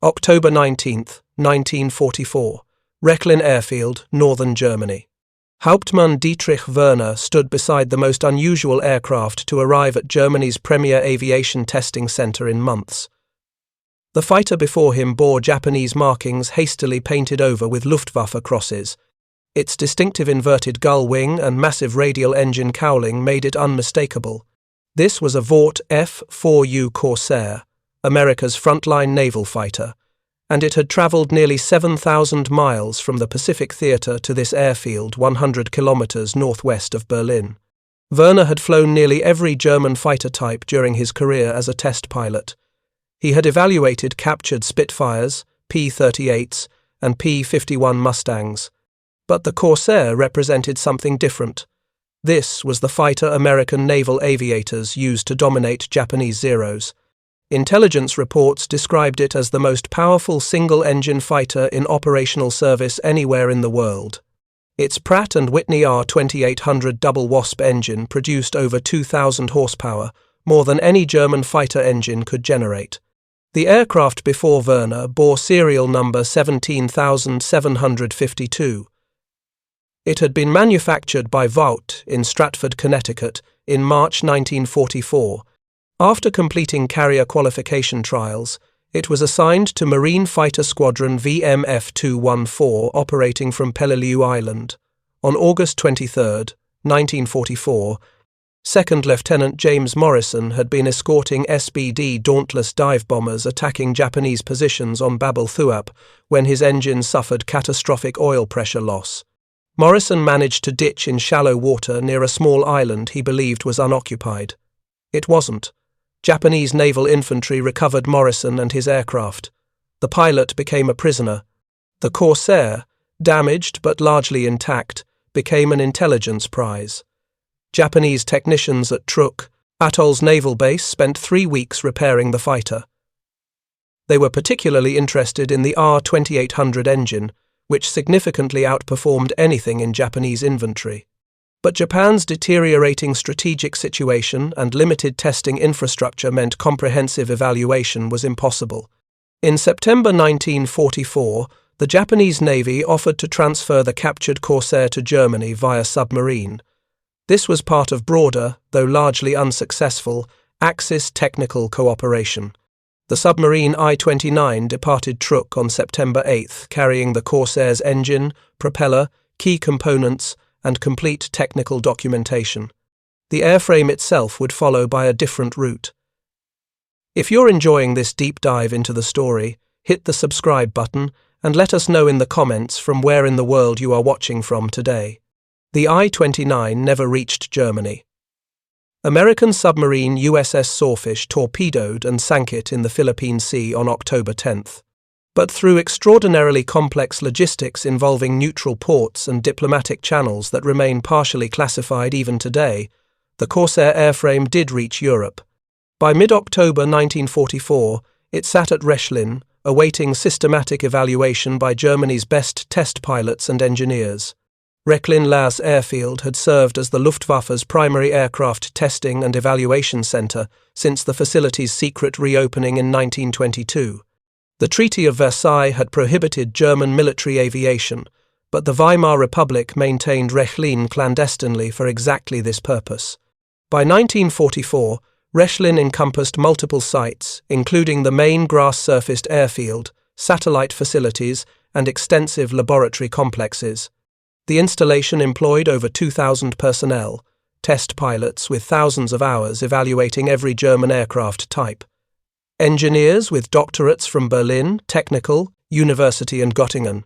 October 19, 1944. Rechlin Airfield, northern Germany. Hauptmann Dietrich Werner stood beside the most unusual aircraft to arrive at Germany's premier aviation testing center in months. The fighter before him bore Japanese markings hastily painted over with Luftwaffe crosses. Its distinctive inverted gull wing and massive radial engine cowling made it unmistakable. This was a Vought F4U Corsair, America's frontline naval fighter, and it had travelled nearly 7,000 miles from the Pacific Theatre to this airfield 100 kilometres northwest of Berlin. Werner had flown nearly every German fighter type during his career as a test pilot. He had evaluated captured Spitfires, P-38s, and P-51 Mustangs. But the Corsair represented something different. This was the fighter American naval aviators used to dominate Japanese Zeros. Intelligence reports described it as the most powerful single-engine fighter in operational service anywhere in the world. Its Pratt and Whitney R-2800 double Wasp engine produced over 2,000 horsepower, more than any German fighter engine could generate. The aircraft before Werner bore serial number 17,752. It had been manufactured by Vought in Stratford, Connecticut, in March 1944. After completing carrier qualification trials, it was assigned to Marine Fighter Squadron VMF-214 operating from Peleliu Island. On August 23, 1944, Second Lieutenant James Morrison had been escorting SBD Dauntless dive bombers attacking Japanese positions on Bab el-Thuab when his engine suffered catastrophic oil pressure loss. Morrison managed to ditch in shallow water near a small island he believed was unoccupied. It wasn't. Japanese naval infantry recovered Morrison and his aircraft. The pilot became a prisoner. The Corsair, damaged but largely intact, became an intelligence prize. Japanese technicians at Truk, Atoll's naval base, spent 3 weeks repairing the fighter. They were particularly interested in the R-2800 engine, which significantly outperformed anything in Japanese inventory. But Japan's deteriorating strategic situation and limited testing infrastructure meant comprehensive evaluation was impossible. In September 1944, the Japanese Navy offered to transfer the captured Corsair to Germany via submarine. This was part of broader, though largely unsuccessful, Axis technical cooperation. The submarine I-29 departed Truk on September 8, carrying the Corsair's engine, propeller, key components, and complete technical documentation. The airframe itself would follow by a different route. If you're enjoying this deep dive into the story, hit the subscribe button and let us know in the comments from where in the world you are watching from today. The I-29 never reached Germany. American submarine USS Sawfish torpedoed and sank it in the Philippine Sea on October 10. But through extraordinarily complex logistics involving neutral ports and diplomatic channels that remain partially classified even today, the Corsair airframe did reach Europe. By mid-October 1944, it sat at Rechlin, awaiting systematic evaluation by Germany's best test pilots and engineers. Rechlin Airfield had served as the Luftwaffe's primary aircraft testing and evaluation center since the facility's secret reopening in 1922. The Treaty of Versailles had prohibited German military aviation, but the Weimar Republic maintained Rechlin clandestinely for exactly this purpose. By 1944, Rechlin encompassed multiple sites, including the main grass-surfaced airfield, satellite facilities, and extensive laboratory complexes. The installation employed over 2,000 personnel, test pilots with thousands of hours evaluating every German aircraft type, engineers with doctorates from Berlin, Technical, University and Göttingen,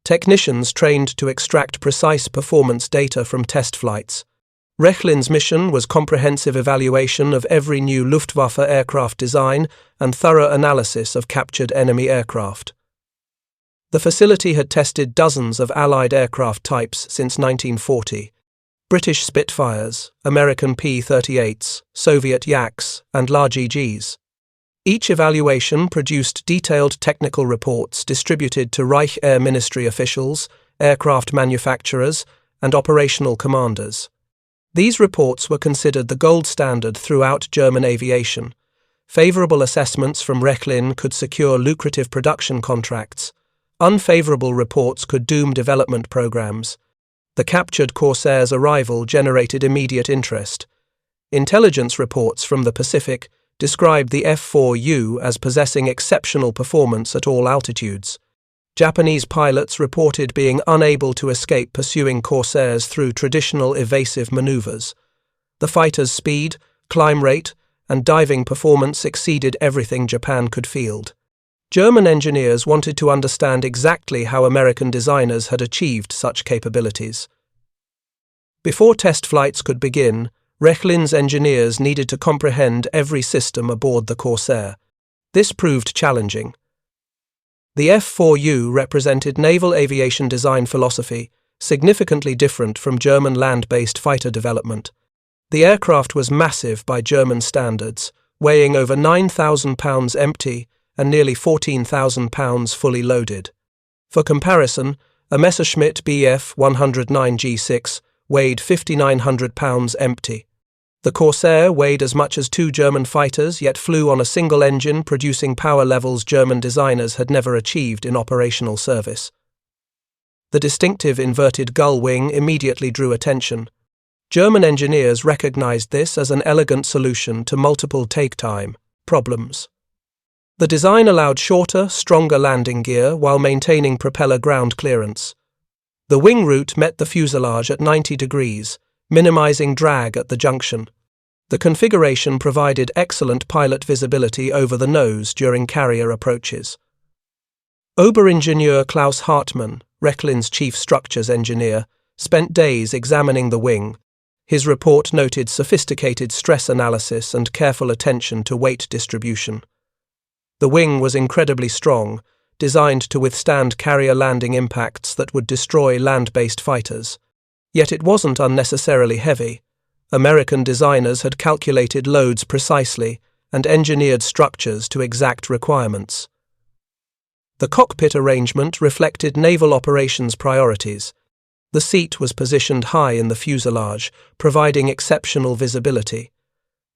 technicians trained to extract precise performance data from test flights. Rechlin's mission was comprehensive evaluation of every new Luftwaffe aircraft design and thorough analysis of captured enemy aircraft. The facility had tested dozens of Allied aircraft types since 1940. British Spitfires, American P-38s, Soviet Yaks, and large EGs. Each evaluation produced detailed technical reports distributed to Reich Air Ministry officials, aircraft manufacturers, and operational commanders. These reports were considered the gold standard throughout German aviation. Favorable assessments from Rechlin could secure lucrative production contracts. Unfavorable reports could doom development programs. The captured Corsair's arrival generated immediate interest. Intelligence reports from the Pacific described the F4U as possessing exceptional performance at all altitudes. Japanese pilots reported being unable to escape pursuing Corsairs through traditional evasive maneuvers. The fighter's speed, climb rate, and diving performance exceeded everything Japan could field. German engineers wanted to understand exactly how American designers had achieved such capabilities. Before test flights could begin, Rechlin's engineers needed to comprehend every system aboard the Corsair. This proved challenging. The F4U represented naval aviation design philosophy, significantly different from German land-based fighter development. The aircraft was massive by German standards, weighing over 9,000 pounds empty and nearly 14,000 pounds fully loaded. For comparison, a Messerschmitt Bf 109 G6 weighed 5,900 pounds empty. The Corsair weighed as much as 2 German fighters, yet flew on a single engine, producing power levels German designers had never achieved in operational service. The distinctive inverted gull wing immediately drew attention. German engineers recognized this as an elegant solution to multiple take-time problems. The design allowed shorter, stronger landing gear while maintaining propeller ground clearance. The wing root met the fuselage at 90 degrees, minimizing drag at the junction. The configuration provided excellent pilot visibility over the nose during carrier approaches. Oberingenieur Klaus Hauptmann, Rechlin's chief structures engineer, spent days examining the wing. His report noted sophisticated stress analysis and careful attention to weight distribution. The wing was incredibly strong, designed to withstand carrier landing impacts that would destroy land-based fighters. Yet it wasn't unnecessarily heavy. American designers had calculated loads precisely and engineered structures to exact requirements. The cockpit arrangement reflected naval operations priorities. The seat was positioned high in the fuselage, providing exceptional visibility.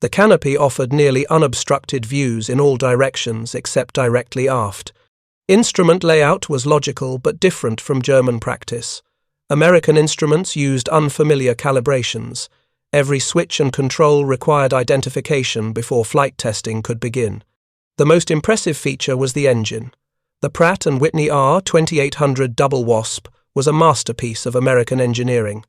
The canopy offered nearly unobstructed views in all directions except directly aft. Instrument layout was logical but different from German practice. American instruments used unfamiliar calibrations. Every switch and control required identification before flight testing could begin. The most impressive feature was the engine. The Pratt and Whitney R2800 double Wasp was a masterpiece of American engineering.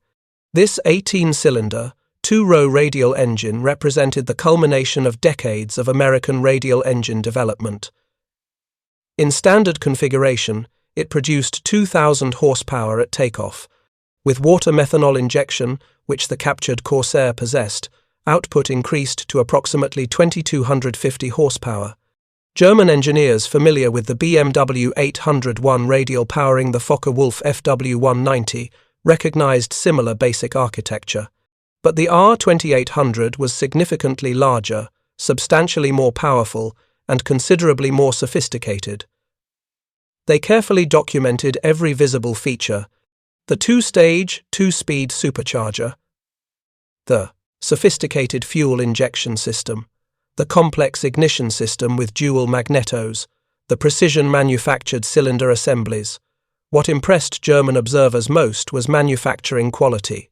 This 18-cylinder, 2-row radial engine represented the culmination of decades of American radial engine development. In standard configuration, it produced 2,000 horsepower at takeoff. With water methanol injection, which the captured Corsair possessed, output increased to approximately 2,250 horsepower. German engineers familiar with the BMW 801 radial powering the Focke-Wulf FW190 recognized similar basic architecture. But the R2800 was significantly larger, substantially more powerful, and considerably more sophisticated. They carefully documented every visible feature: the 2-stage, 2-speed supercharger, the sophisticated fuel injection system, the complex ignition system with dual magnetos, the precision-manufactured cylinder assemblies. What impressed German observers most was manufacturing quality.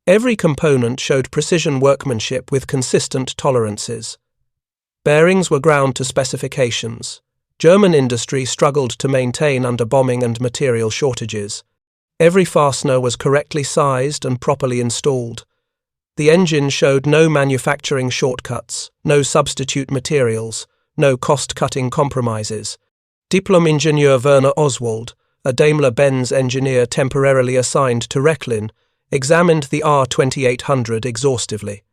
Every component showed precision workmanship with consistent tolerances. Bearings were ground to specifications. German industry struggled to maintain under bombing and material shortages. Every fastener was correctly sized and properly installed. The engine showed no manufacturing shortcuts, no substitute materials, no cost-cutting compromises. Diplom-Ingenieur Werner Oswald, a Daimler-Benz engineer temporarily assigned to Rechlin, examined the R2800 exhaustively.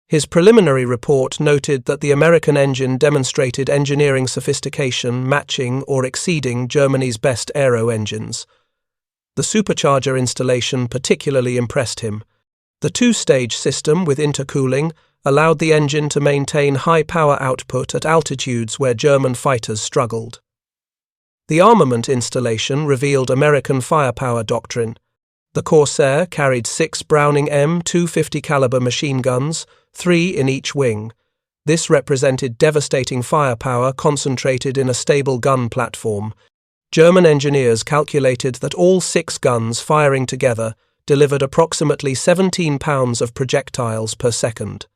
His preliminary report noted that the American engine demonstrated engineering sophistication matching or exceeding Germany's best aero engines. The supercharger installation particularly impressed him. The 2-stage system with intercooling allowed the engine to maintain high power output at altitudes where German fighters struggled. The armament installation revealed American firepower doctrine. The Corsair carried 6 Browning M250 caliber machine guns, 3 in each wing. This represented devastating firepower concentrated in a stable gun platform. German engineers calculated that all 6 guns firing together delivered approximately 17 pounds of projectiles per second.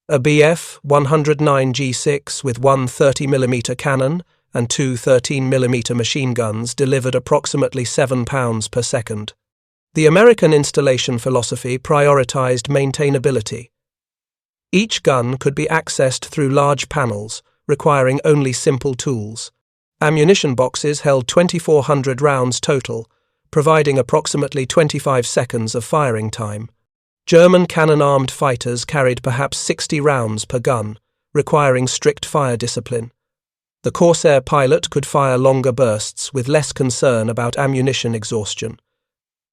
A Bf 109 G6 with one 30mm cannon and 2 13mm machine guns delivered approximately 7 pounds per second. The American installation philosophy prioritized maintainability. Each gun could be accessed through large panels, requiring only simple tools. Ammunition boxes held 2,400 rounds total, providing approximately 25 seconds of firing time. German cannon-armed fighters carried perhaps 60 rounds per gun, requiring strict fire discipline. The Corsair pilot could fire longer bursts with less concern about ammunition exhaustion.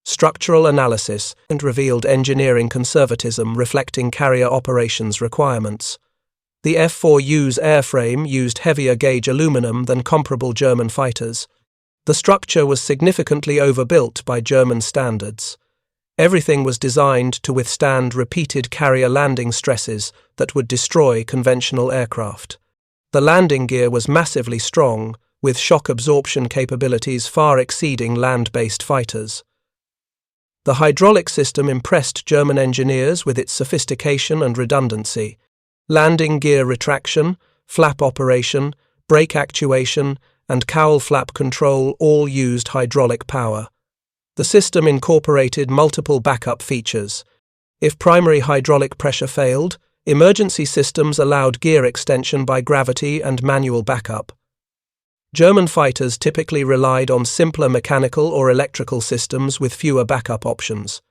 Structural analysis revealed engineering conservatism reflecting carrier operations requirements. The F4U's airframe used heavier gauge aluminum than comparable German fighters. The structure was significantly overbuilt by German standards. Everything was designed to withstand repeated carrier landing stresses that would destroy conventional aircraft. The landing gear was massively strong, with shock absorption capabilities far exceeding land-based fighters. The hydraulic system impressed German engineers with its sophistication and redundancy. Landing gear retraction, flap operation, brake actuation, and cowl flap control all used hydraulic power. The system incorporated multiple backup features. If primary hydraulic pressure failed, emergency systems allowed gear extension by gravity and manual backup. German fighters typically relied on simpler mechanical or electrical systems with fewer backup options.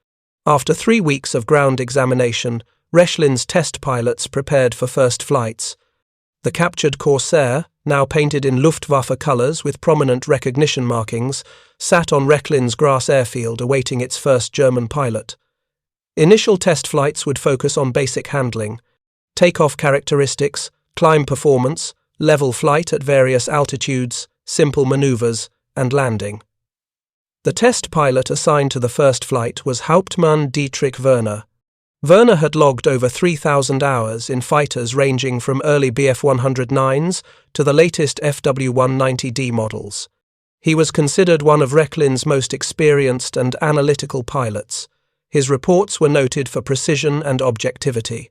After 3 weeks of ground examination, Rechlin's test pilots prepared for first flights. The captured Corsair, now painted in Luftwaffe colours with prominent recognition markings, sat on Rechlin's grass airfield awaiting its first German pilot. Initial test flights would focus on basic handling, takeoff characteristics, climb performance, level flight at various altitudes, simple maneuvers, and landing. The test pilot assigned to the first flight was Hauptmann Dietrich Werner. Werner had logged over 3,000 hours in fighters ranging from early Bf 109s to the latest FW190D models. He was considered one of Rechlin's most experienced and analytical pilots. His reports were noted for precision and objectivity.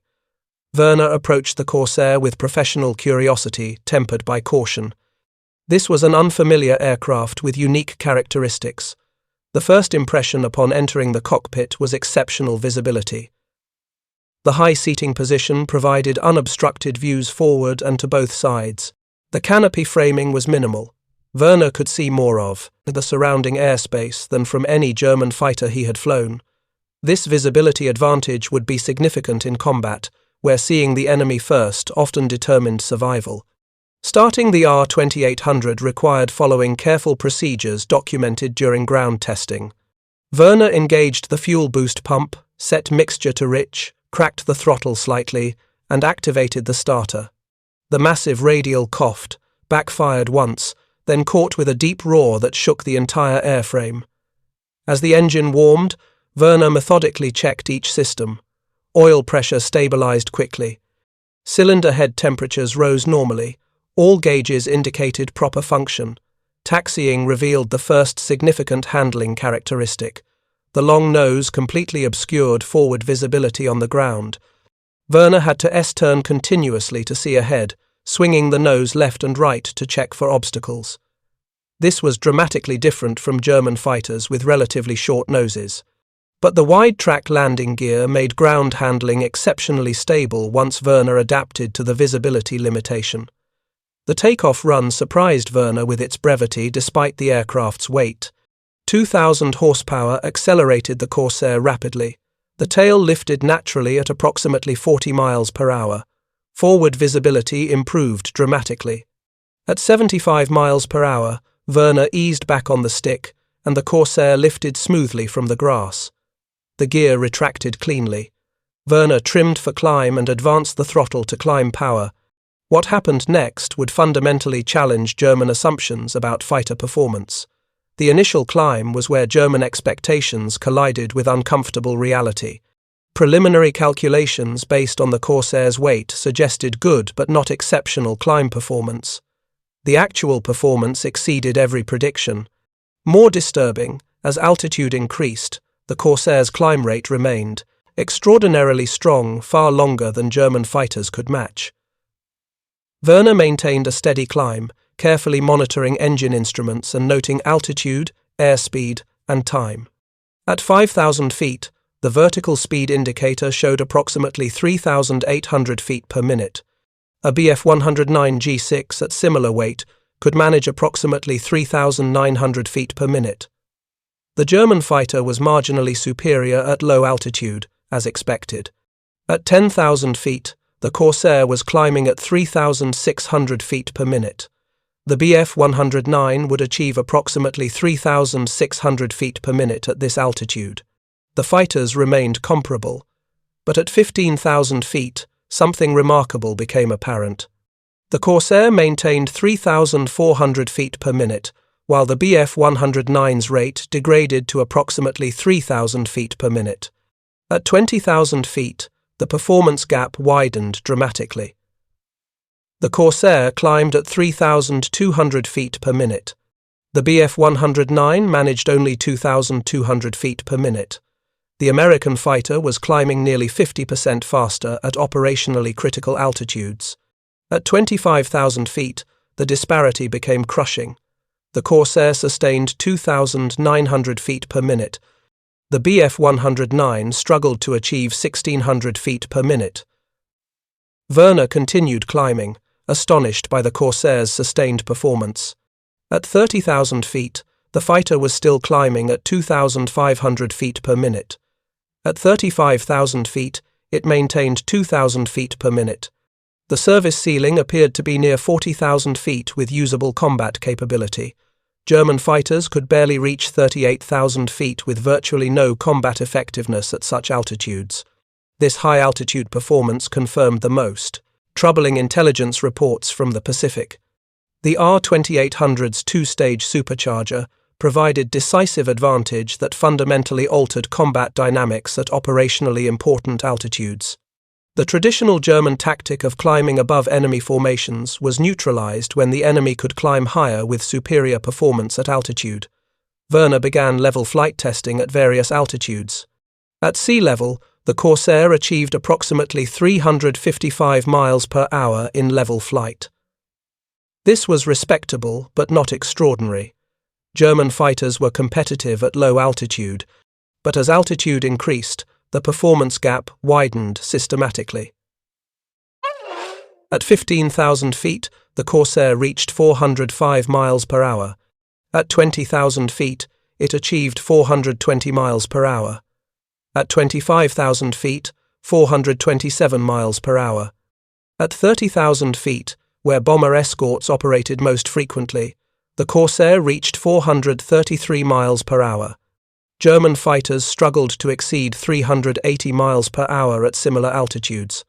Werner approached the Corsair with professional curiosity tempered by caution. This was an unfamiliar aircraft with unique characteristics. The first impression upon entering the cockpit was exceptional visibility. The high seating position provided unobstructed views forward and to both sides. The canopy framing was minimal. Werner could see more of the surrounding airspace than from any German fighter he had flown. This visibility advantage would be significant in combat, where seeing the enemy first often determined survival. Starting the R-2800 required following careful procedures documented during ground testing. Werner engaged the fuel boost pump, set mixture to rich, cracked the throttle slightly, and activated the starter. The massive radial coughed, backfired once, then caught with a deep roar that shook the entire airframe. As the engine warmed, Werner methodically checked each system. Oil pressure stabilized quickly. Cylinder head temperatures rose normally. All gauges indicated proper function. Taxiing revealed the first significant handling characteristic. The long nose completely obscured forward visibility on the ground. Werner had to S-turn continuously to see ahead, swinging the nose left and right to check for obstacles. This was dramatically different from German fighters with relatively short noses. But the wide-track landing gear made ground handling exceptionally stable once Werner adapted to the visibility limitation. The takeoff run surprised Werner with its brevity despite the aircraft's weight. 2,000 horsepower accelerated the Corsair rapidly. The tail lifted naturally at approximately 40 miles per hour. Forward visibility improved dramatically. At 75 miles per hour, Werner eased back on the stick, and the Corsair lifted smoothly from the grass. The gear retracted cleanly. Werner trimmed for climb and advanced the throttle to climb power. What happened next would fundamentally challenge German assumptions about fighter performance. The initial climb was where German expectations collided with uncomfortable reality. Preliminary calculations based on the Corsair's weight suggested good but not exceptional climb performance. The actual performance exceeded every prediction. More disturbing, as altitude increased, the Corsair's climb rate remained extraordinarily strong, far longer than German fighters could match. Werner maintained a steady climb, carefully monitoring engine instruments and noting altitude, airspeed, and time. At 5,000 feet, the vertical speed indicator showed approximately 3,800 feet per minute. A Bf-109 G6 at similar weight could manage approximately 3,900 feet per minute. The German fighter was marginally superior at low altitude, as expected. At 10,000 feet, the Corsair was climbing at 3,600 feet per minute. The Bf-109 would achieve approximately 3,600 feet per minute at this altitude. The fighters remained comparable, but at 15,000 feet, something remarkable became apparent. The Corsair maintained 3,400 feet per minute, while the Bf-109's rate degraded to approximately 3,000 feet per minute. At 20,000 feet, the performance gap widened dramatically. The Corsair climbed at 3,200 feet per minute. The Bf-109 managed only 2,200 feet per minute. The American fighter was climbing nearly 50% faster at operationally critical altitudes. At 25,000 feet, the disparity became crushing. The Corsair sustained 2,900 feet per minute. The Bf-109 struggled to achieve 1,600 feet per minute. Werner continued climbing, astonished by the Corsair's sustained performance. At 30,000 feet, the fighter was still climbing at 2,500 feet per minute. At 35,000 feet, it maintained 2,000 feet per minute. The service ceiling appeared to be near 40,000 feet with usable combat capability. German fighters could barely reach 38,000 feet with virtually no combat effectiveness at such altitudes. This high-altitude performance confirmed the most troubling intelligence reports from the Pacific. The R-2800's two-stage supercharger provided decisive advantage that fundamentally altered combat dynamics at operationally important altitudes. The traditional German tactic of climbing above enemy formations was neutralized when the enemy could climb higher with superior performance at altitude. Werner began level flight testing at various altitudes. At sea level, the Corsair achieved approximately 355 miles per hour in level flight. This was respectable but not extraordinary. German fighters were competitive at low altitude, but as altitude increased, the performance gap widened systematically. At 15,000 feet, the Corsair reached 405 miles per hour. At 20,000 feet, it achieved 420 miles per hour. At 25,000 feet, 427 miles per hour. At 30,000 feet, where bomber escorts operated most frequently, the Corsair reached 433 miles per hour. German fighters struggled to exceed 380 miles per hour at similar altitudes.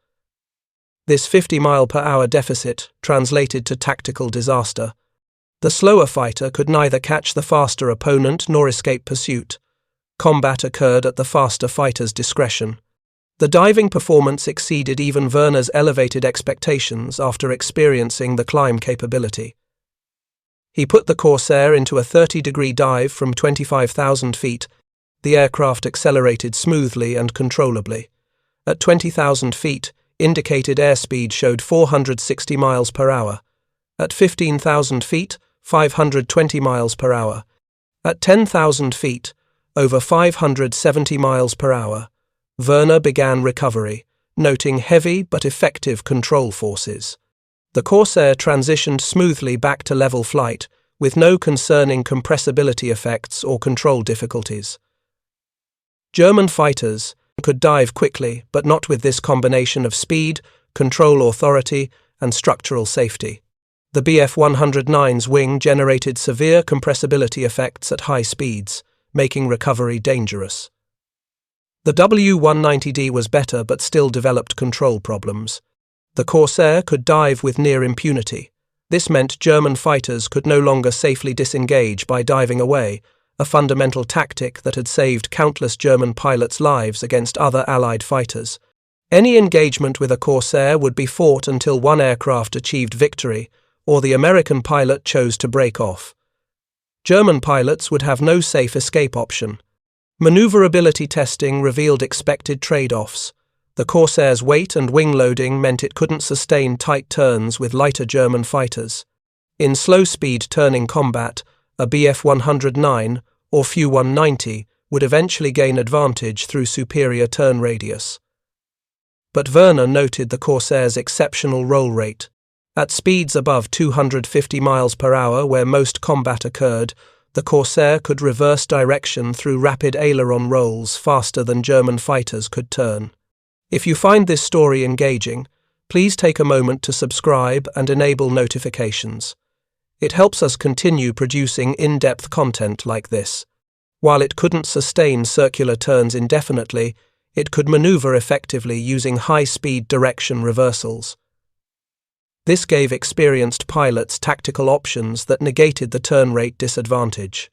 This 50-mile-per-hour deficit translated to tactical disaster. The slower fighter could neither catch the faster opponent nor escape pursuit. Combat occurred at the faster fighter's discretion. The diving performance exceeded even Werner's elevated expectations after experiencing the climb capability. He put the Corsair into a 30-degree dive from 25,000 feet. The aircraft accelerated smoothly and controllably. At 20,000 feet, indicated airspeed showed 460 miles per hour. At 15,000 feet, 520 miles per hour. At 10,000 feet, over 570 miles per hour. Werner began recovery, noting heavy but effective control forces. The Corsair transitioned smoothly back to level flight, with no concerning compressibility effects or control difficulties. German fighters could dive quickly, but not with this combination of speed, control authority, and structural safety. The Bf-109's wing generated severe compressibility effects at high speeds, making recovery dangerous. The W-190D was better but still developed control problems. The Corsair could dive with near impunity. This meant German fighters could no longer safely disengage by diving away, a fundamental tactic that had saved countless German pilots' lives against other Allied fighters. Any engagement with a Corsair would be fought until one aircraft achieved victory, or the American pilot chose to break off. German pilots would have no safe escape option. Maneuverability testing revealed expected trade-offs. The Corsair's weight and wing loading meant it couldn't sustain tight turns with lighter German fighters. In slow-speed turning combat, a Bf 109 or Fu 190 would eventually gain advantage through superior turn radius. But Werner noted the Corsair's exceptional roll rate. At speeds above 250 miles per hour, where most combat occurred, the Corsair could reverse direction through rapid aileron rolls faster than German fighters could turn. If you find this story engaging, please take a moment to subscribe and enable notifications. It helps us continue producing in-depth content like this. While it couldn't sustain circular turns indefinitely, it could maneuver effectively using high-speed direction reversals. This gave experienced pilots tactical options that negated the turn rate disadvantage.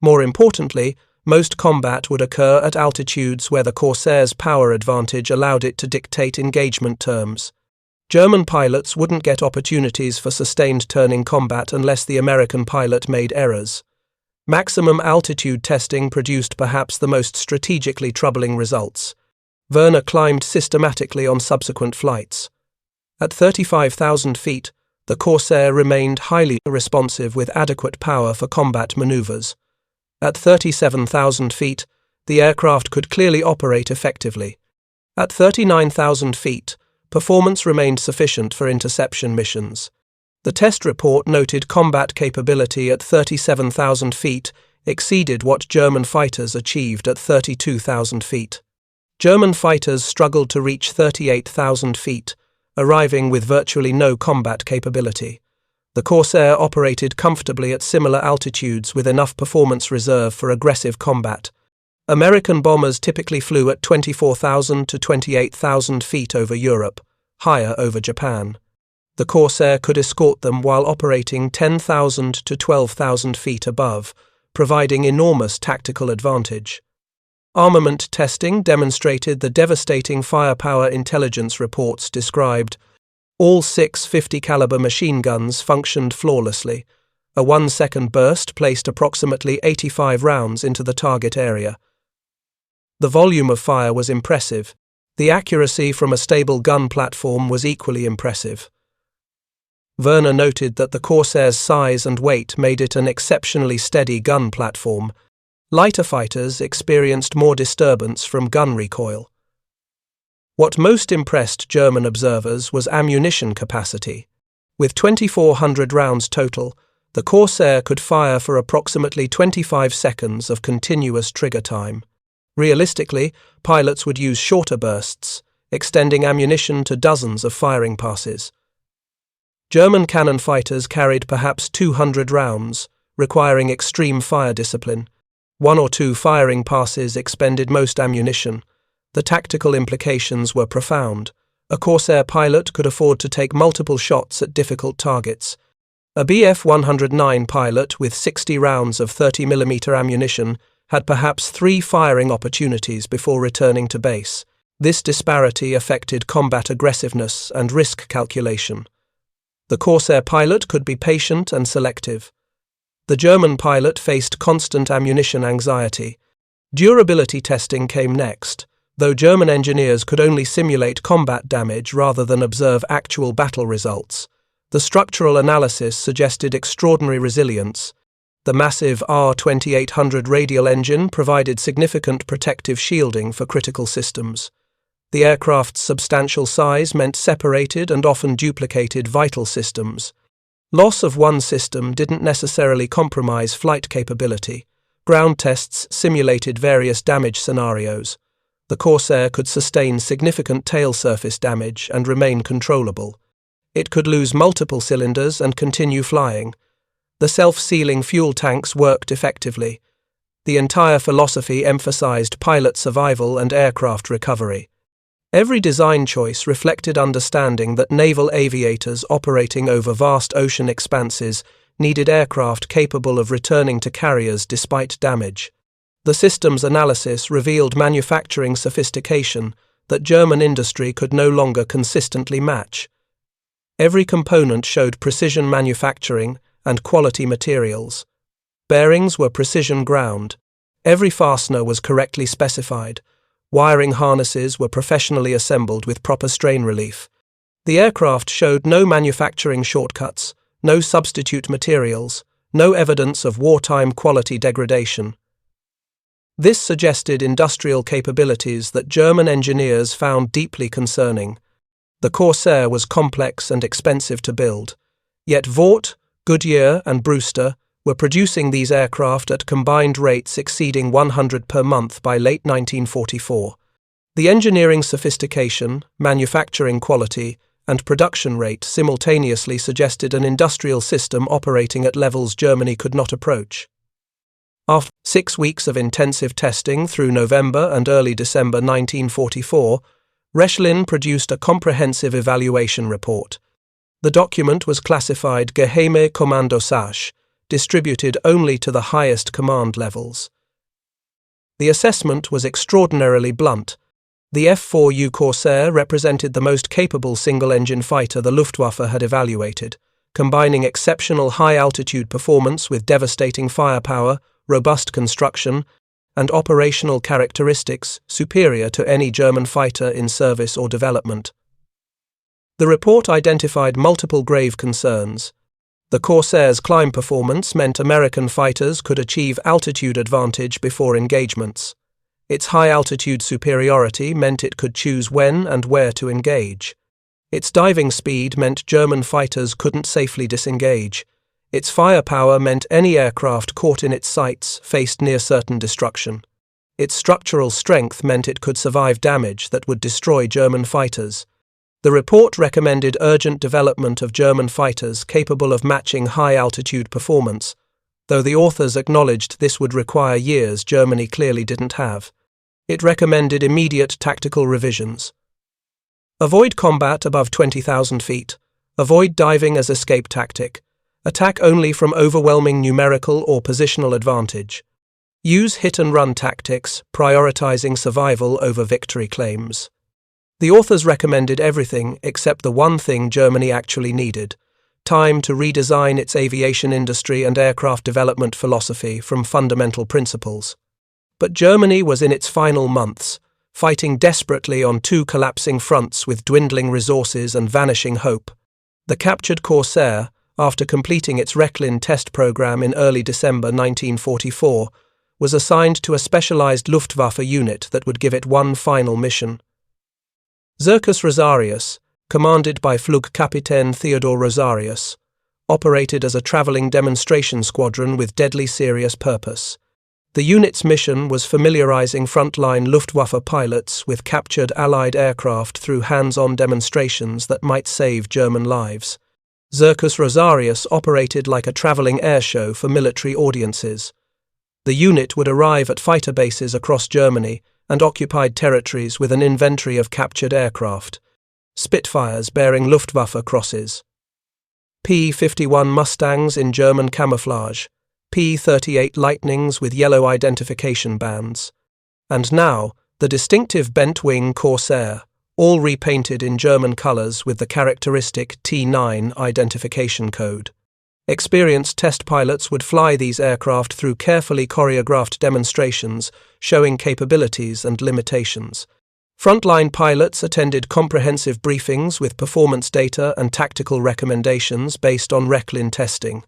More importantly, most combat would occur at altitudes where the Corsair's power advantage allowed it to dictate engagement terms. German pilots wouldn't get opportunities for sustained turning combat unless the American pilot made errors. Maximum altitude testing produced perhaps the most strategically troubling results. Werner climbed systematically on subsequent flights. At 35,000 feet, the Corsair remained highly responsive with adequate power for combat maneuvers. At 37,000 feet, the aircraft could clearly operate effectively. At 39,000 feet, performance remained sufficient for interception missions. The test report noted combat capability at 37,000 feet exceeded what German fighters achieved at 32,000 feet. German fighters struggled to reach 38,000 feet, arriving with virtually no combat capability. The Corsair operated comfortably at similar altitudes with enough performance reserve for aggressive combat. American bombers typically flew at 24,000 to 28,000 feet over Europe, higher over Japan. The Corsair could escort them while operating 10,000 to 12,000 feet above, providing enormous tactical advantage. Armament testing demonstrated the devastating firepower intelligence reports described. All 6 50-caliber machine guns functioned flawlessly. A 1-second burst placed approximately 85 rounds into the target area. The volume of fire was impressive. The accuracy from a stable gun platform was equally impressive. Werner noted that the Corsair's size and weight made it an exceptionally steady gun platform. Lighter fighters experienced more disturbance from gun recoil. What most impressed German observers was ammunition capacity. With 2,400 rounds total, the Corsair could fire for approximately 25 seconds of continuous trigger time. Realistically, pilots would use shorter bursts, extending ammunition to dozens of firing passes. German cannon fighters carried perhaps 200 rounds, requiring extreme fire discipline. 1 or 2 firing passes expended most ammunition. The tactical implications were profound. A Corsair pilot could afford to take multiple shots at difficult targets. A Bf 109 pilot with 60 rounds of 30mm ammunition had perhaps 3 firing opportunities before returning to base. This disparity affected combat aggressiveness and risk calculation. The Corsair pilot could be patient and selective. The German pilot faced constant ammunition anxiety. Durability testing came next. Though German engineers could only simulate combat damage rather than observe actual battle results, the structural analysis suggested extraordinary resilience. The massive R2800 radial engine provided significant protective shielding for critical systems. The aircraft's substantial size meant separated and often duplicated vital systems. Loss of one system didn't necessarily compromise flight capability. Ground tests simulated various damage scenarios. The Corsair could sustain significant tail surface damage and remain controllable. It could lose multiple cylinders and continue flying. The self-sealing fuel tanks worked effectively. The entire philosophy emphasized pilot survival and aircraft recovery. Every design choice reflected understanding that naval aviators operating over vast ocean expanses needed aircraft capable of returning to carriers despite damage. The systems analysis revealed manufacturing sophistication that German industry could no longer consistently match. Every component showed precision manufacturing and quality materials. Bearings were precision ground. Every fastener was correctly specified. Wiring harnesses were professionally assembled with proper strain relief. The aircraft showed no manufacturing shortcuts, no substitute materials, no evidence of wartime quality degradation. This suggested industrial capabilities that German engineers found deeply concerning. The Corsair was complex and expensive to build, yet Vought, Goodyear and Brewster were producing these aircraft at combined rates exceeding 100 per month by late 1944. The engineering sophistication, manufacturing quality, and production rate simultaneously suggested an industrial system operating at levels Germany could not approach. After 6 weeks of intensive testing through November and early December 1944, Rechlin produced a comprehensive evaluation report. The document was classified Geheime Kommandosage, distributed only to the highest command levels. The assessment was extraordinarily blunt. The F4U Corsair represented the most capable single-engine fighter the Luftwaffe had evaluated, combining exceptional high-altitude performance with devastating firepower, robust construction, and operational characteristics superior to any German fighter in service or development. The report identified multiple grave concerns. The Corsair's climb performance meant American fighters could achieve altitude advantage before engagements. Its high-altitude superiority meant it could choose when and where to engage. Its diving speed meant German fighters couldn't safely disengage. Its firepower meant any aircraft caught in its sights faced near certain destruction. Its structural strength meant it could survive damage that would destroy German fighters. The report recommended urgent development of German fighters capable of matching high-altitude performance, though the authors acknowledged this would require years Germany clearly didn't have. It recommended immediate tactical revisions. Avoid combat above 20,000 feet. Avoid diving as escape tactic. Attack only from overwhelming numerical or positional advantage. Use hit-and-run tactics, prioritizing survival over victory claims. The authors recommended everything except the one thing Germany actually needed: time to redesign its aviation industry and aircraft development philosophy from fundamental principles. But Germany was in its final months, fighting desperately on two collapsing fronts with dwindling resources and vanishing hope. The captured Corsair, after completing its Rechlin test program in early December 1944, was assigned to a specialized Luftwaffe unit that would give it one final mission. Zirkus Rosarius, commanded by Flugkapitän Theodor Rosarius, operated as a traveling demonstration squadron with deadly serious purpose. The unit's mission was familiarizing frontline Luftwaffe pilots with captured Allied aircraft through hands-on demonstrations that might save German lives. Zirkus Rosarius operated like a traveling airshow for military audiences. The unit would arrive at fighter bases across Germany and occupied territories with an inventory of captured aircraft, Spitfires bearing Luftwaffe crosses, P-51 Mustangs in German camouflage, P-38 Lightnings with yellow identification bands, and now the distinctive bent-wing Corsair, all repainted in German colours with the characteristic T9 identification code. Experienced test pilots would fly these aircraft through carefully choreographed demonstrations showing capabilities and limitations. Frontline pilots attended comprehensive briefings with performance data and tactical recommendations based on Rechlin testing.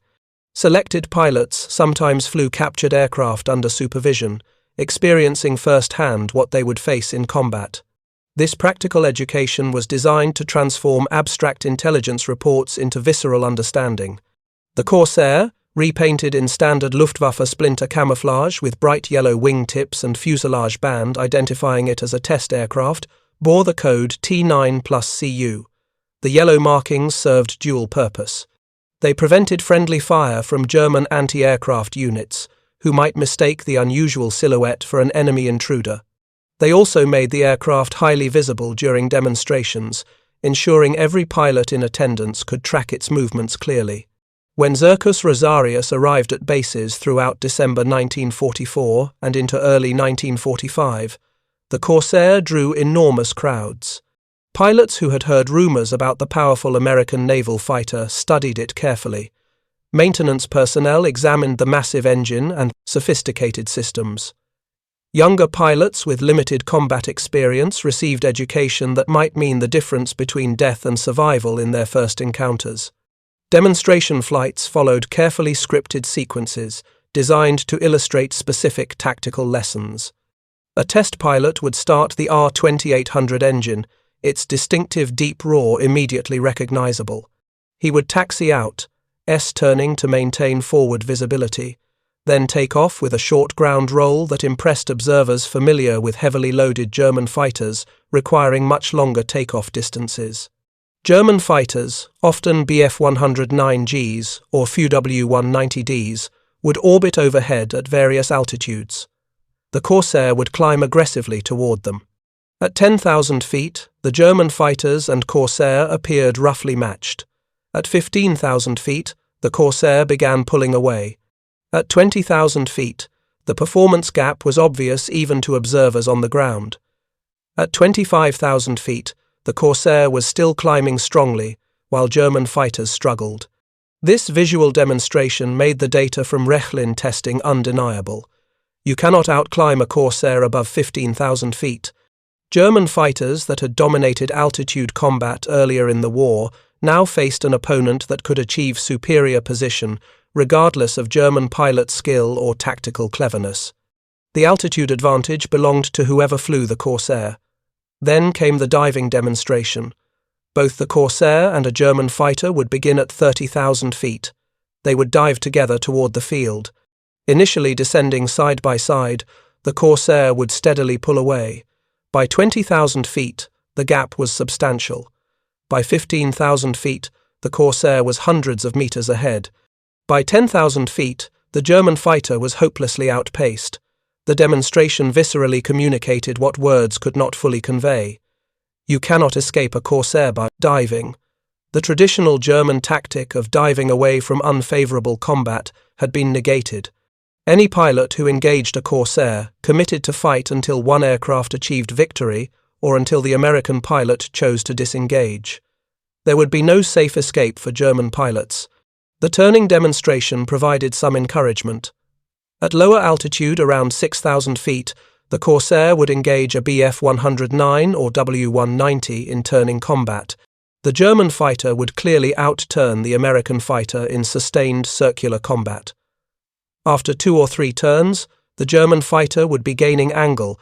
Selected pilots sometimes flew captured aircraft under supervision, experiencing firsthand what they would face in combat. This practical education was designed to transform abstract intelligence reports into visceral understanding. The Corsair, repainted in standard Luftwaffe splinter camouflage with bright yellow wing tips and fuselage band identifying it as a test aircraft, bore the code T9+CU. The yellow markings served dual purpose. They prevented friendly fire from German anti-aircraft units, who might mistake the unusual silhouette for an enemy intruder. They also made the aircraft highly visible during demonstrations, ensuring every pilot in attendance could track its movements clearly. When Zirkus Rosarius arrived at bases throughout December 1944 and into early 1945, the Corsair drew enormous crowds. Pilots who had heard rumors about the powerful American naval fighter studied it carefully. Maintenance personnel examined the massive engine and sophisticated systems. Younger pilots with limited combat experience received education that might mean the difference between death and survival in their first encounters. Demonstration flights followed carefully scripted sequences designed to illustrate specific tactical lessons. A test pilot would start the R2800 engine, its distinctive deep roar immediately recognizable. He would taxi out, S-turning to maintain forward visibility, then take off with a short ground roll that impressed observers familiar with heavily loaded German fighters requiring much longer takeoff distances. German fighters, often Bf-109Gs or FW-190Ds, would orbit overhead at various altitudes. The Corsair would climb aggressively toward them. At 10,000 feet, the German fighters and Corsair appeared roughly matched. At 15,000 feet, the Corsair began pulling away. At 20,000 feet, the performance gap was obvious even to observers on the ground. At 25,000 feet, the Corsair was still climbing strongly, while German fighters struggled. This visual demonstration made the data from Rechlin testing undeniable. You cannot outclimb a Corsair above 15,000 feet. German fighters that had dominated altitude combat earlier in the war now faced an opponent that could achieve superior position, regardless of German pilot skill or tactical cleverness. The altitude advantage belonged to whoever flew the Corsair. Then came the diving demonstration. Both the Corsair and a German fighter would begin at 30,000 feet. They would dive together toward the field. Initially descending side by side, the Corsair would steadily pull away. By 20,000 feet, the gap was substantial. By 15,000 feet, the Corsair was hundreds of meters ahead. By 10,000 feet, the German fighter was hopelessly outpaced. The demonstration viscerally communicated what words could not fully convey. You cannot escape a Corsair by diving. The traditional German tactic of diving away from unfavorable combat had been negated. Any pilot who engaged a Corsair committed to fight until one aircraft achieved victory or until the American pilot chose to disengage. There would be no safe escape for German pilots. The turning demonstration provided some encouragement. At lower altitude, around 6,000 feet, the Corsair would engage a Bf-109 or W-190 in turning combat. The German fighter would clearly outturn the American fighter in sustained circular combat. After 2 or 3 turns, the German fighter would be gaining angle.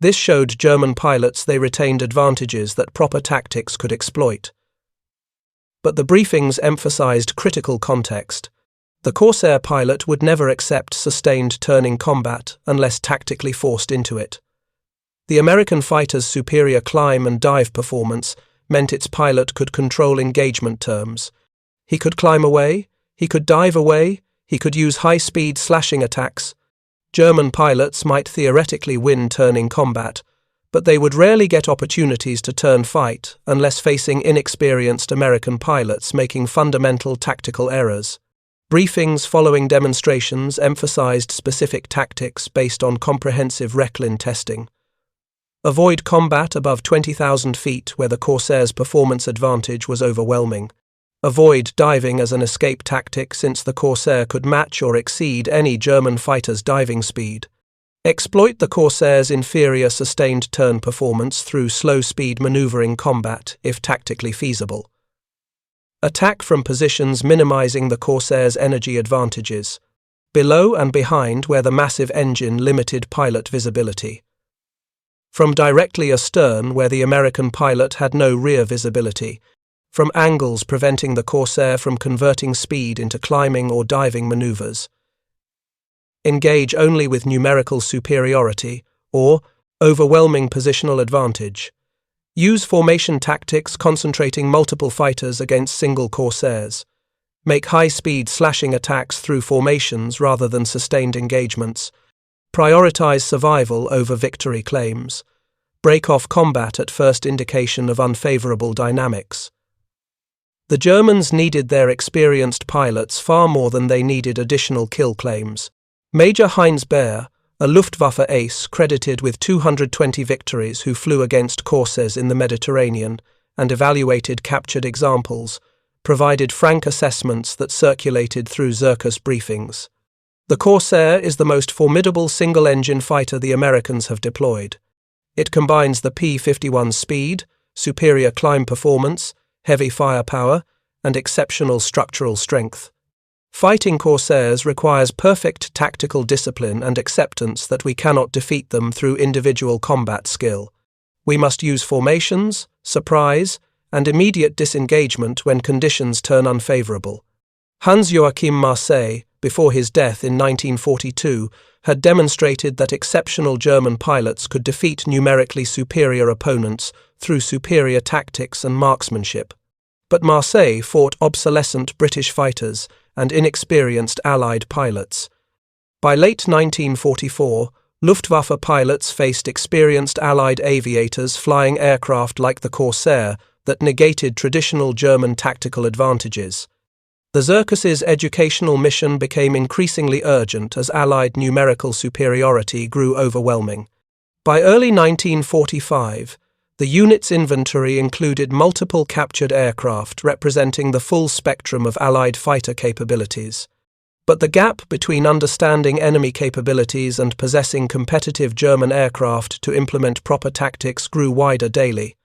This showed German pilots they retained advantages that proper tactics could exploit. But the briefings emphasized critical context. The Corsair pilot would never accept sustained turning combat unless tactically forced into it. The American fighter's superior climb and dive performance meant its pilot could control engagement terms. He could climb away, he could dive away, he could use high-speed slashing attacks. German pilots might theoretically win turning combat, but they would rarely get opportunities to turn fight unless facing inexperienced American pilots making fundamental tactical errors. Briefings following demonstrations emphasized specific tactics based on comprehensive Rechlin testing. Avoid combat above 20,000 feet where the Corsair's performance advantage was overwhelming. Avoid diving as an escape tactic since the Corsair could match or exceed any German fighter's diving speed. Exploit the Corsair's inferior sustained turn performance through slow-speed maneuvering combat if tactically feasible. Attack from positions minimizing the Corsair's energy advantages, below and behind where the massive engine limited pilot visibility. From directly astern where the American pilot had no rear visibility, from angles preventing the Corsair from converting speed into climbing or diving maneuvers. Engage only with numerical superiority or overwhelming positional advantage. Use formation tactics concentrating multiple fighters against single Corsairs. Make high-speed slashing attacks through formations rather than sustained engagements. Prioritize survival over victory claims. Break off combat at first indication of unfavorable dynamics. The Germans needed their experienced pilots far more than they needed additional kill claims. Major Heinz Baer, a Luftwaffe ace credited with 220 victories who flew against Corsairs in the Mediterranean and evaluated captured examples, provided frank assessments that circulated through Zirkus briefings. The Corsair is the most formidable single-engine fighter the Americans have deployed. It combines the P-51's speed, superior climb performance, heavy firepower, and exceptional structural strength. Fighting Corsairs requires perfect tactical discipline and acceptance that we cannot defeat them through individual combat skill. We must use formations, surprise, and immediate disengagement when conditions turn unfavorable. Hans-Joachim Marseille, before his death in 1942, had demonstrated that exceptional German pilots could defeat numerically superior opponents through superior tactics and marksmanship. But Marseille fought obsolescent British fighters and inexperienced Allied pilots. By late 1944, Luftwaffe pilots faced experienced Allied aviators flying aircraft like the Corsair that negated traditional German tactical advantages. The Zirkus's educational mission became increasingly urgent as Allied numerical superiority grew overwhelming. By early 1945, the unit's inventory included multiple captured aircraft representing the full spectrum of Allied fighter capabilities. But the gap between understanding enemy capabilities and possessing competitive German aircraft to implement proper tactics grew wider daily.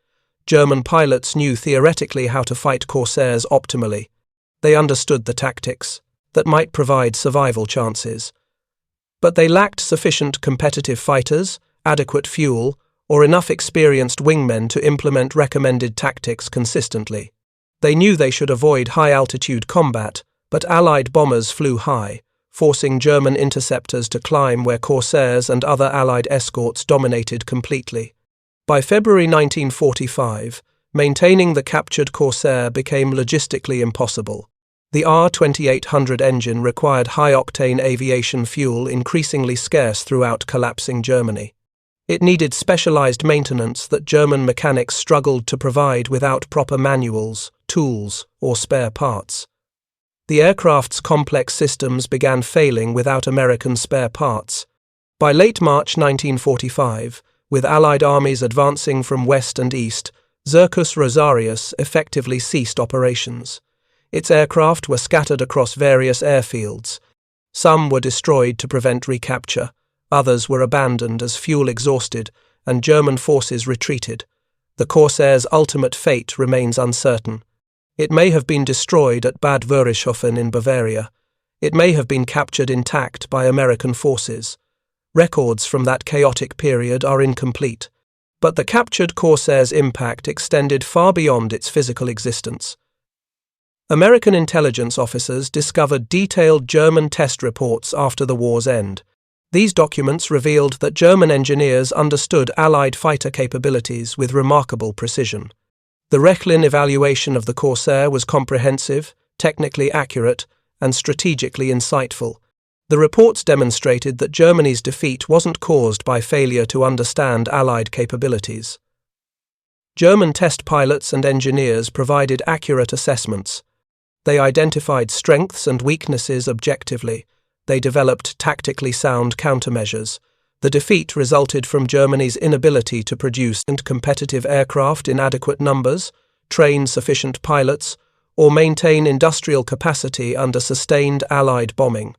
German pilots knew theoretically how to fight Corsairs optimally. They understood the tactics that might provide survival chances. But they lacked sufficient competitive fighters, adequate fuel, or enough experienced wingmen to implement recommended tactics consistently. They knew they should avoid high-altitude combat, but Allied bombers flew high, forcing German interceptors to climb where Corsairs and other Allied escorts dominated completely. By February 1945, maintaining the captured Corsair became logistically impossible. The R-2800 engine required high-octane aviation fuel increasingly scarce throughout collapsing Germany. It needed specialized maintenance that German mechanics struggled to provide without proper manuals, tools, or spare parts. The aircraft's complex systems began failing without American spare parts. By late March 1945, with Allied armies advancing from west and east, Zirkus Rosarius effectively ceased operations. Its aircraft were scattered across various airfields. Some were destroyed to prevent recapture. Others were abandoned as fuel exhausted, and German forces retreated. The Corsair's ultimate fate remains uncertain. It may have been destroyed at Bad Wörishofen in Bavaria. It may have been captured intact by American forces. Records from that chaotic period are incomplete, but the captured Corsair's impact extended far beyond its physical existence. American intelligence officers discovered detailed German test reports after the war's end. These documents revealed that German engineers understood Allied fighter capabilities with remarkable precision. The Rechlin evaluation of the Corsair was comprehensive, technically accurate, and strategically insightful. The reports demonstrated that Germany's defeat wasn't caused by failure to understand Allied capabilities. German test pilots and engineers provided accurate assessments. They identified strengths and weaknesses objectively. They developed tactically sound countermeasures. The defeat resulted from Germany's inability to produce competitive aircraft in adequate numbers, train sufficient pilots, or maintain industrial capacity under sustained Allied bombing.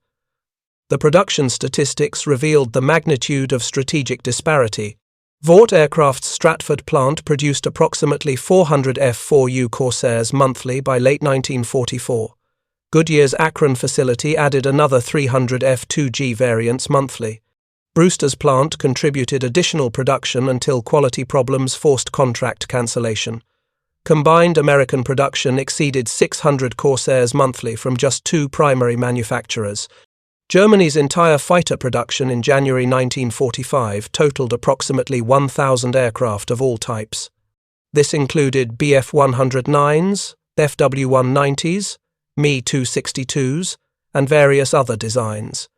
The production statistics revealed the magnitude of strategic disparity. Vought Aircraft's Stratford plant produced approximately 400 F4U Corsairs monthly by late 1944. Goodyear's Akron facility added another 300 F2G variants monthly. Brewster's plant contributed additional production until quality problems forced contract cancellation. Combined American production exceeded 600 Corsairs monthly from just two primary manufacturers. Germany's entire fighter production in January 1945 totaled approximately 1,000 aircraft of all types. This included Bf-109s, FW-190s, Me-262s, and various other designs.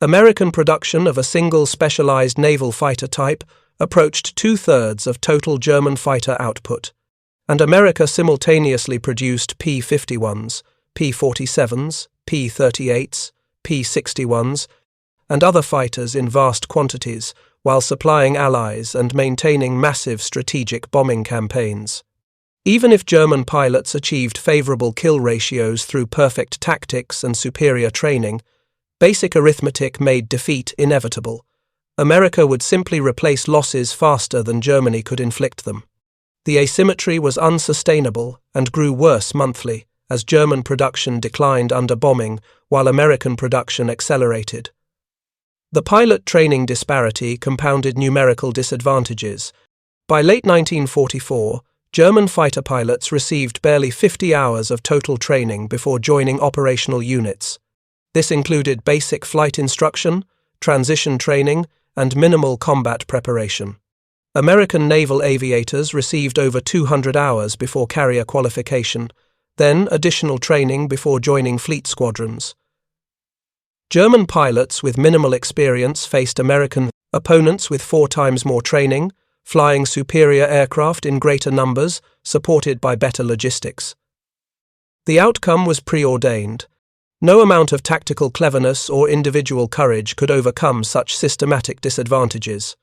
American production of a single specialized naval fighter type approached two-thirds of total German fighter output. and America simultaneously produced P-51s, P-47s, P-38s, P-61s, and other fighters in vast quantities, while supplying allies and maintaining massive strategic bombing campaigns. Even if German pilots achieved favorable kill ratios through perfect tactics and superior training, basic arithmetic made defeat inevitable. America would simply replace losses faster than Germany could inflict them. The asymmetry was unsustainable and grew worse monthly, as German production declined under bombing while American production accelerated. The pilot training disparity compounded numerical disadvantages. By late 1944, German fighter pilots received barely 50 hours of total training before joining operational units. This included basic flight instruction, transition training, and minimal combat preparation. American naval aviators received over 200 hours before carrier qualification, then additional training before joining fleet squadrons. German pilots with minimal experience faced American opponents with 4 times more training, flying superior aircraft in greater numbers, supported by better logistics. The outcome was preordained. No amount of tactical cleverness or individual courage could overcome such systematic disadvantages.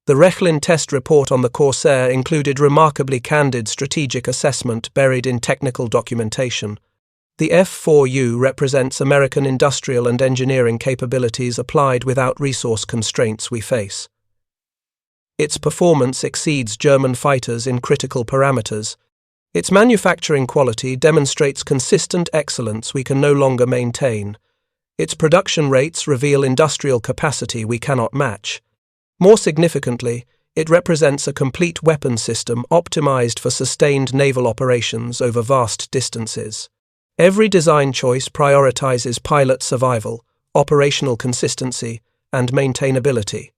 The Rechlin test report on the Corsair included remarkably candid strategic assessment buried in technical documentation. The F4U represents American industrial and engineering capabilities applied without resource constraints we face. Its performance exceeds German fighters in critical parameters. Its manufacturing quality demonstrates consistent excellence we can no longer maintain. Its production rates reveal industrial capacity we cannot match. More significantly, it represents a complete weapon system optimized for sustained naval operations over vast distances. Every design choice prioritizes pilot survival, operational consistency, and maintainability.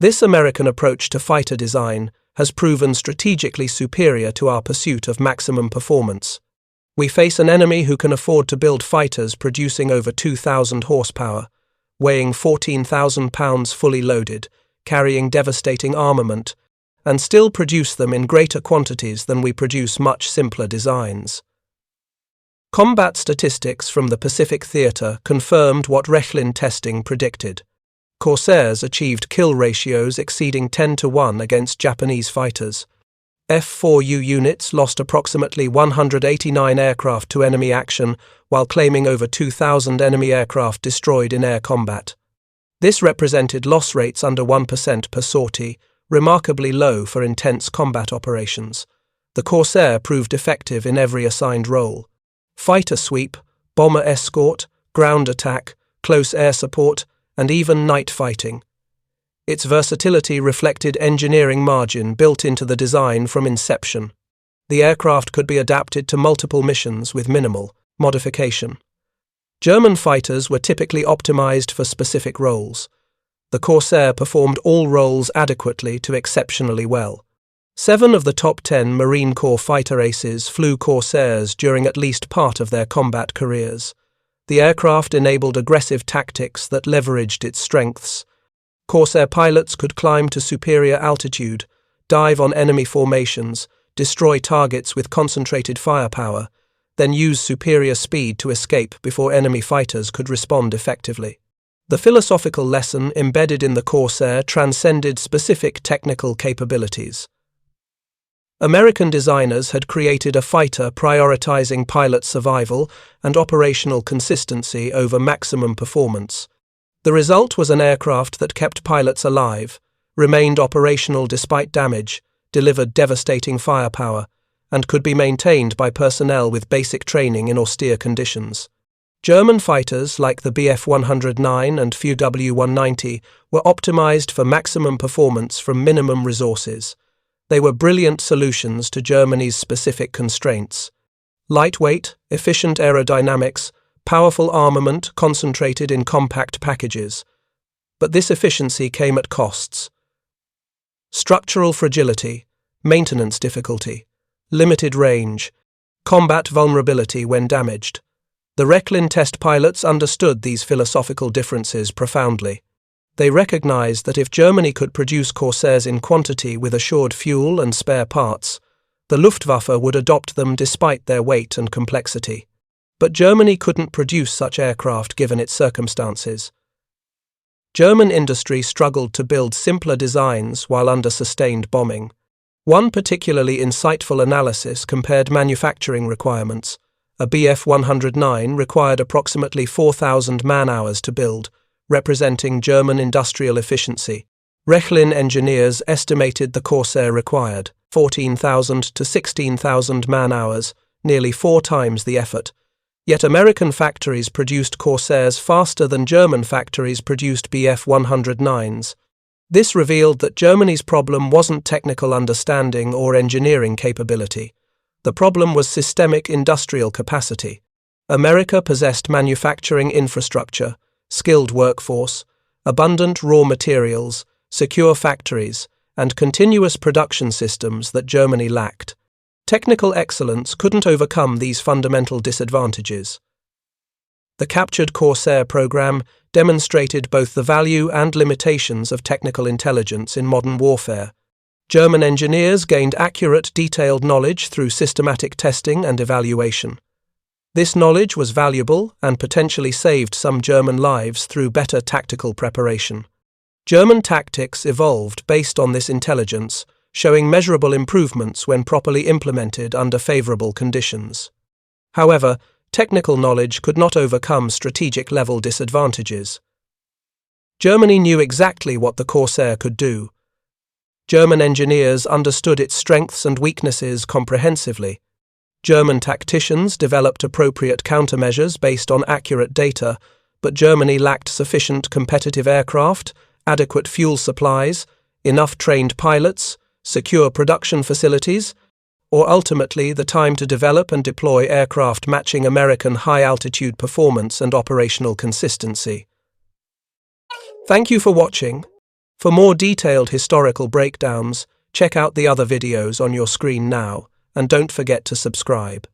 This American approach to fighter design has proven strategically superior to our pursuit of maximum performance. We face an enemy who can afford to build fighters producing over 2,000 horsepower, weighing 14,000 pounds fully loaded, carrying devastating armament, and still produce them in greater quantities than we produce much simpler designs. Combat statistics from the Pacific Theater confirmed what Rechlin testing predicted. Corsairs achieved kill ratios exceeding 10-to-1 against Japanese fighters. F4U units lost approximately 189 aircraft to enemy action, while claiming over 2,000 enemy aircraft destroyed in air combat. This represented loss rates under 1% per sortie, remarkably low for intense combat operations. The Corsair proved effective in every assigned role: fighter sweep, bomber escort, ground attack, close air support, and even night fighting. Its versatility reflected engineering margin built into the design from inception. The aircraft could be adapted to multiple missions with minimal modification. German fighters were typically optimized for specific roles. The Corsair performed all roles adequately to exceptionally well. 7 of the top 10 Marine Corps fighter aces flew Corsairs during at least part of their combat careers. The aircraft enabled aggressive tactics that leveraged its strengths. Corsair pilots could climb to superior altitude, dive on enemy formations, destroy targets with concentrated firepower, then use superior speed to escape before enemy fighters could respond effectively. The philosophical lesson embedded in the Corsair transcended specific technical capabilities. American designers had created a fighter prioritizing pilot survival and operational consistency over maximum performance. The result was an aircraft that kept pilots alive, remained operational despite damage, delivered devastating firepower, and could be maintained by personnel with basic training in austere conditions. German fighters like the Bf-109 and FU-190 were optimized for maximum performance from minimum resources. They were brilliant solutions to Germany's specific constraints: lightweight, efficient aerodynamics, powerful armament concentrated in compact packages. But this efficiency came at costs: structural fragility, maintenance difficulty, limited range, combat vulnerability when damaged. The Rechlin test pilots understood these philosophical differences profoundly. They recognized that if Germany could produce Corsairs in quantity with assured fuel and spare parts, The Luftwaffe would adopt them despite their weight and complexity. But Germany couldn't produce such aircraft given its circumstances. German industry struggled to build simpler designs while under sustained bombing. One particularly insightful analysis compared manufacturing requirements. A Bf-109 required approximately 4,000 man-hours to build, representing German industrial efficiency. Rechlin engineers estimated the Corsair required 14,000 to 16,000 man-hours, nearly 4 times the effort. Yet American factories produced Corsairs faster than German factories produced Bf-109s. This revealed that Germany's problem wasn't technical understanding or engineering capability. The problem was systemic industrial capacity. America possessed manufacturing infrastructure, skilled workforce, abundant raw materials, secure factories, and continuous production systems that Germany lacked. Technical excellence couldn't overcome these fundamental disadvantages. The captured Corsair program demonstrated both the value and limitations of technical intelligence in modern warfare. German engineers gained accurate, detailed knowledge through systematic testing and evaluation. This knowledge was valuable and potentially saved some German lives through better tactical preparation. German tactics evolved based on this intelligence, showing measurable improvements when properly implemented under favorable conditions. However, technical knowledge could not overcome strategic-level disadvantages. Germany knew exactly what the Corsair could do. German engineers understood its strengths and weaknesses comprehensively. German tacticians developed appropriate countermeasures based on accurate data, but Germany lacked sufficient competitive aircraft, adequate fuel supplies, enough trained pilots, secure production facilities, or ultimately the time to develop and deploy aircraft matching American high-altitude performance and operational consistency. Thank you for watching. For more detailed historical breakdowns, check out the other videos on your screen now, and don't forget to subscribe.